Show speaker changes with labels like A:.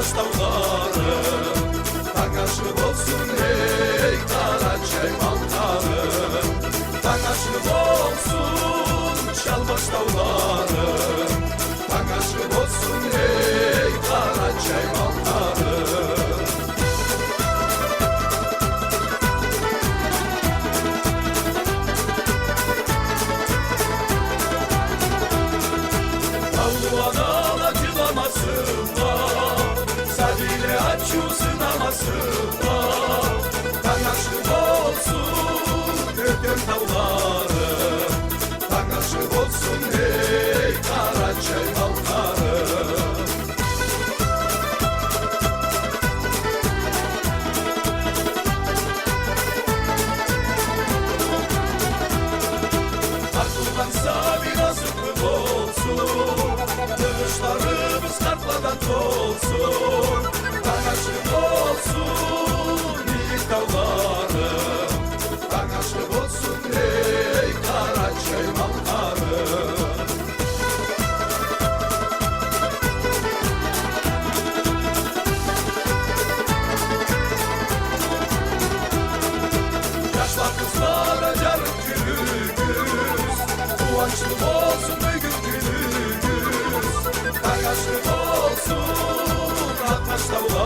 A: Çalbaş dağları, tangaşlık olsun hey Karaçay mantarı. Tangaşlık olsun Çalbaş dağları, tangaşlık olsun hey Karaçay mantarı. Avluana acılamasınlar, sadile açu sınamasınlar. Tangaşlık olsun Gökten dağları, tangaşlık olsun hey Karaçay mantarı. Akıllansa biraz ıklık olsun, dönüşlerimiz kartlardan olsun. Tangaşlık olsun yiğit dağları, tangaşlık olsun hey Karaçay mantarı. Yaşlar kızlara yarın gülünüz, kıvançlı olsun bugün gününüz. Tangaşlık olsun Atmaş dağları,